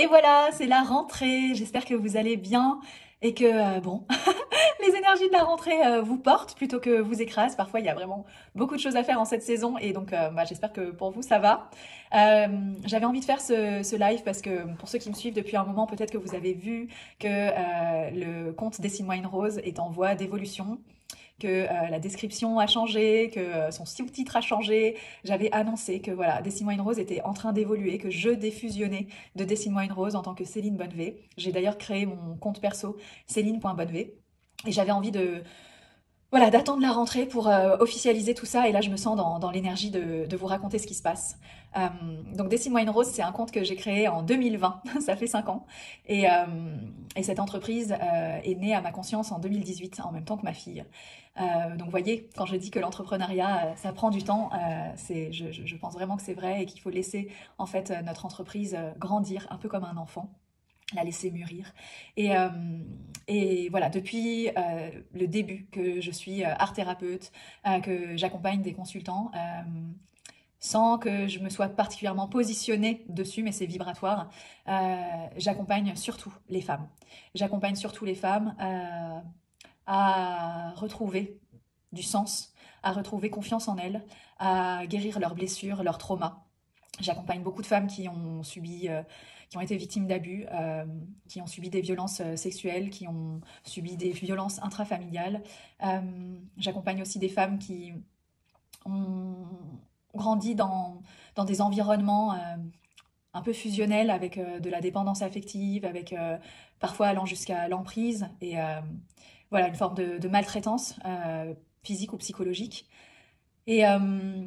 Et voilà, c'est la rentrée. J'espère que vous allez bien et que, bon, les énergies de la rentrée vous portent plutôt que vous écrasent. Parfois, il y a vraiment beaucoup de choses à faire en cette saison et donc j'espère que pour vous, ça va. J'avais envie de faire ce live parce que pour ceux qui me suivent depuis un moment, peut-être que vous avez vu que le compte Dessine-moi une rose est en voie d'évolution, que la description a changé, que son sous-titre a changé. J'avais annoncé que voilà, Dessine-moi une rose était en train d'évoluer, que je défusionnais de Dessine-moi une rose en tant que Céline Bonnevé. J'ai d'ailleurs créé mon compte perso céline.bonnevé et j'avais envie de voilà, d'attendre la rentrée pour officialiser tout ça. Et là, je me sens dans l'énergie de vous raconter ce qui se passe. Euh, donc, Dessine-moi une rose, c'est un compte que j'ai créé en 2020. Ça fait 5 ans. Et, euh, et cette entreprise est née à ma conscience en 2018, en même temps que ma fille. Donc, vous voyez, quand je dis que l'entrepreneuriat, ça prend du temps, je pense vraiment que c'est vrai et qu'il faut laisser en fait notre entreprise grandir un peu comme un enfant, la laisser mûrir. Et, euh, et voilà, depuis le début que je suis art thérapeute, que j'accompagne des consultants, sans que je me sois particulièrement positionnée dessus, mais c'est vibratoire, j'accompagne surtout les femmes. J'accompagne surtout les femmes à retrouver du sens, à retrouver confiance en elles, à guérir leurs blessures, leurs traumas. J'accompagne beaucoup de femmes qui ont subi, qui ont été victimes d'abus, qui ont subi des violences sexuelles, qui ont subi des violences intrafamiliales. J'accompagne aussi des femmes qui ont grandi dans des environnements un peu fusionnels avec de la dépendance affective, avec parfois allant jusqu'à l'emprise et voilà une forme de maltraitance physique ou psychologique. Et, euh,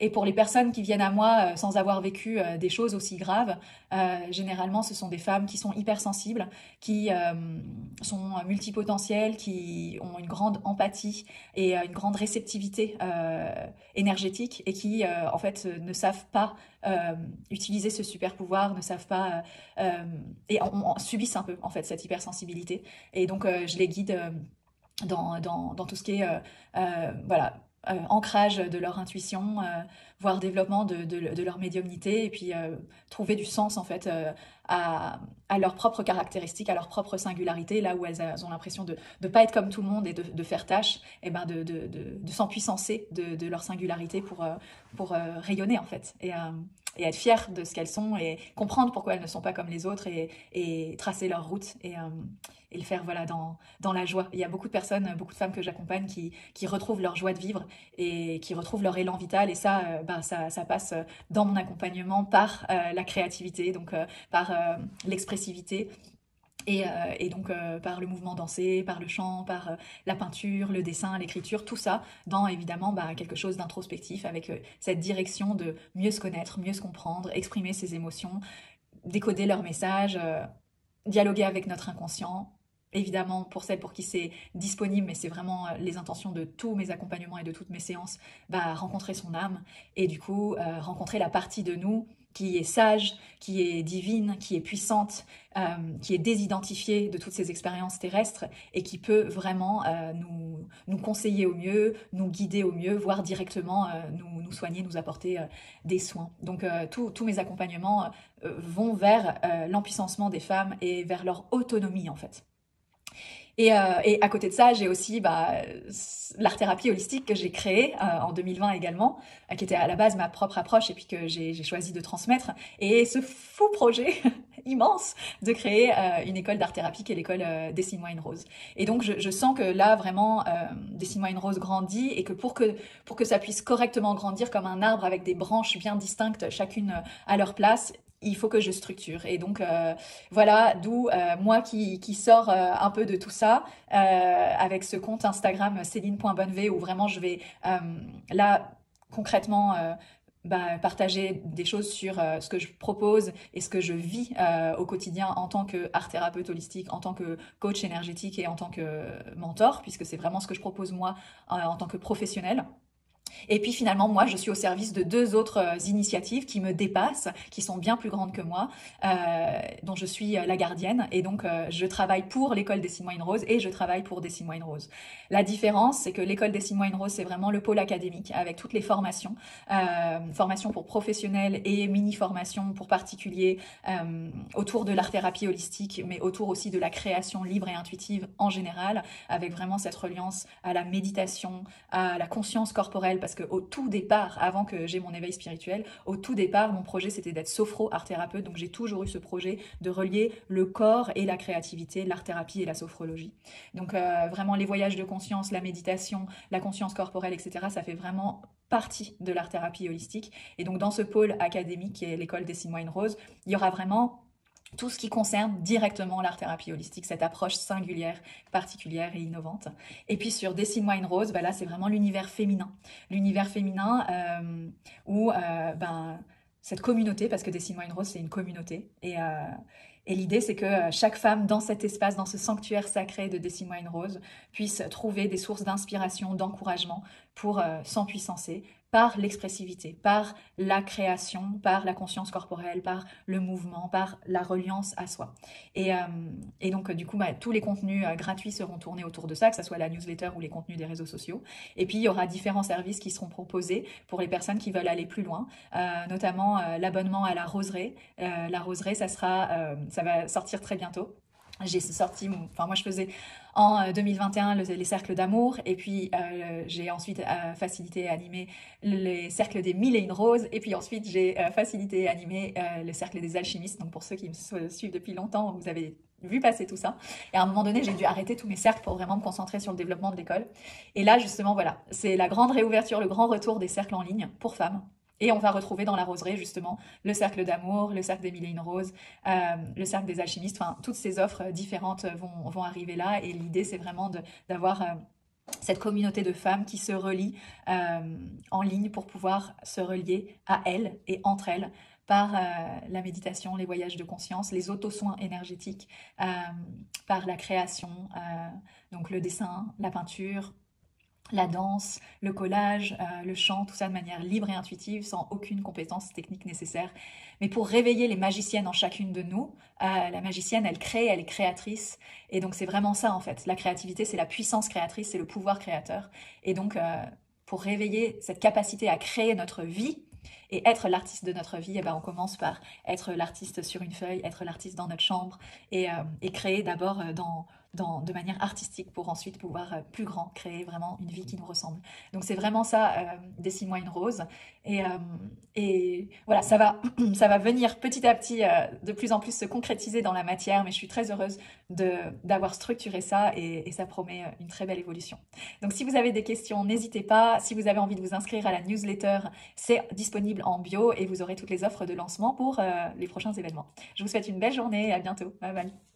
et pour les personnes qui viennent à moi sans avoir vécu des choses aussi graves, généralement ce sont des femmes qui sont hypersensibles, qui sont multipotentielles, qui ont une grande empathie et une grande réceptivité énergétique et qui en fait ne savent pas utiliser ce super pouvoir, ne savent pas et subissent un peu en fait cette hypersensibilité. Et donc je les guide dans tout ce qui est voilà, ancrage de leur intuition, voire développement de leur médiumnité, et puis trouver du sens en fait à leurs propres caractéristiques, à leur propre singularité, là où elles ont l'impression de ne pas être comme tout le monde et de faire tâche, et ben de s'empuissancer de leur singularité pour rayonner en fait. Et être fières de ce qu'elles sont et comprendre pourquoi elles ne sont pas comme les autres et tracer leur route et le faire voilà dans la joie. Il y a beaucoup de personnes, beaucoup de femmes que j'accompagne qui retrouvent leur joie de vivre et qui retrouvent leur élan vital. Et ça, ça passe dans mon accompagnement par la créativité, donc par l'expressivité. Et donc par le mouvement dansé, par le chant, par la peinture, le dessin, l'écriture, tout ça dans évidemment quelque chose d'introspectif avec cette direction de mieux se connaître, mieux se comprendre, exprimer ses émotions, décoder leurs messages, dialoguer avec notre inconscient. Évidemment, pour celles pour qui c'est disponible, mais c'est vraiment les intentions de tous mes accompagnements et de toutes mes séances, rencontrer son âme et du coup rencontrer la partie de nous qui est sage, qui est divine, qui est puissante, qui est désidentifiée de toutes ces expériences terrestres et qui peut vraiment nous conseiller au mieux, nous guider au mieux, voire directement nous soigner, nous apporter des soins. Donc tous mes accompagnements vont vers l'empuissancement des femmes et vers leur autonomie en fait. Et à côté de ça, j'ai aussi l'art-thérapie holistique que j'ai créée en 2020 également, qui était à la base ma propre approche et puis que j'ai choisi de transmettre. Et ce fou projet immense de créer une école d'art-thérapie qui est l'école Dessine-moi une rose. Et donc je sens que là vraiment Dessine-moi une rose grandit et que pour que ça puisse correctement grandir comme un arbre avec des branches bien distinctes, chacune à leur place, il faut que je structure. Et donc voilà, d'où moi qui sors un peu de tout ça avec ce compte Instagram céline.bonnevé où vraiment je vais là concrètement partager des choses sur ce que je propose et ce que je vis au quotidien en tant que art thérapeute holistique, en tant que coach énergétique et en tant que mentor, puisque c'est vraiment ce que je propose moi en tant que professionnel. Et puis finalement, moi, je suis au service de deux autres initiatives qui me dépassent, qui sont bien plus grandes que moi, dont je suis la gardienne. Et donc, je travaille pour l'école Dessine-moi une rose et je travaille pour Dessine-moi une rose. La différence, c'est que l'école Dessine-moi une rose, c'est vraiment le pôle académique avec toutes les formations, formations pour professionnels et mini-formations pour particuliers autour de l'art-thérapie holistique, mais autour aussi de la création libre et intuitive en général, avec vraiment cette reliance à la méditation, à la conscience corporelle, parce qu'au tout départ, avant que j'ai mon éveil spirituel, au tout départ, mon projet c'était d'être sophro-art-thérapeute, donc j'ai toujours eu ce projet de relier le corps et la créativité, l'art-thérapie et la sophrologie. Donc vraiment les voyages de conscience, la méditation, la conscience corporelle, etc., ça fait vraiment partie de l'art-thérapie holistique. Et donc dans ce pôle académique qui est l'école Dessine-moi une rose, il y aura vraiment tout ce qui concerne directement l'art-thérapie holistique, cette approche singulière, particulière et innovante. Et puis sur Dessine-moi une rose, bah là c'est vraiment l'univers féminin. L'univers féminin où cette communauté, parce que Dessine-moi une rose c'est une communauté, et l'idée c'est que chaque femme dans cet espace, dans ce sanctuaire sacré de Dessine-moi une rose, puisse trouver des sources d'inspiration, d'encouragement pour s'empuissancer par l'expressivité, par la création, par la conscience corporelle, par le mouvement, par la reliance à soi. Et donc, du coup, tous les contenus gratuits seront tournés autour de ça, que ce soit la newsletter ou les contenus des réseaux sociaux. Et puis, il y aura différents services qui seront proposés pour les personnes qui veulent aller plus loin, notamment l'abonnement à la roseraie. La roseraie, ça va sortir très bientôt. J'ai sorti, enfin moi je faisais en 2021 les cercles d'amour et puis j'ai ensuite facilité et animé les cercles des mille et une roses et puis ensuite j'ai facilité et animé le cercle des alchimistes. Donc pour ceux qui me suivent depuis longtemps, vous avez vu passer tout ça. Et à un moment donné, j'ai dû arrêter tous mes cercles pour vraiment me concentrer sur le développement de l'école. Et là justement, voilà, c'est la grande réouverture, le grand retour des cercles en ligne pour femmes. Et on va retrouver dans la roseraie justement le cercle d'amour, le cercle des mille et une roses, le cercle des alchimistes, enfin toutes ces offres différentes vont arriver là et l'idée c'est vraiment d'avoir cette communauté de femmes qui se relient en ligne pour pouvoir se relier à elles et entre elles par la méditation, les voyages de conscience, les auto-soins énergétiques, par la création, donc le dessin, la peinture, la danse, le collage, le chant, tout ça de manière libre et intuitive, sans aucune compétence technique nécessaire. Mais pour réveiller les magiciennes en chacune de nous, la magicienne, elle crée, elle est créatrice. Et donc c'est vraiment ça en fait. La créativité, c'est la puissance créatrice, c'est le pouvoir créateur. Et donc pour réveiller cette capacité à créer notre vie, et être l'artiste de notre vie, eh ben, on commence par être l'artiste sur une feuille, être l'artiste dans notre chambre et créer d'abord de manière artistique pour ensuite pouvoir plus grand créer vraiment une vie qui nous ressemble. Donc c'est vraiment ça, Dessine-moi une rose. Et, voilà, ça va venir petit à petit de plus en plus se concrétiser dans la matière, mais je suis très heureuse d'avoir structuré ça et ça promet une très belle évolution. Donc si vous avez des questions, n'hésitez pas. Si vous avez envie de vous inscrire à la newsletter, c'est disponible en bio et vous aurez toutes les offres de lancement pour les prochains événements. Je vous souhaite une belle journée et à bientôt. Bye bye.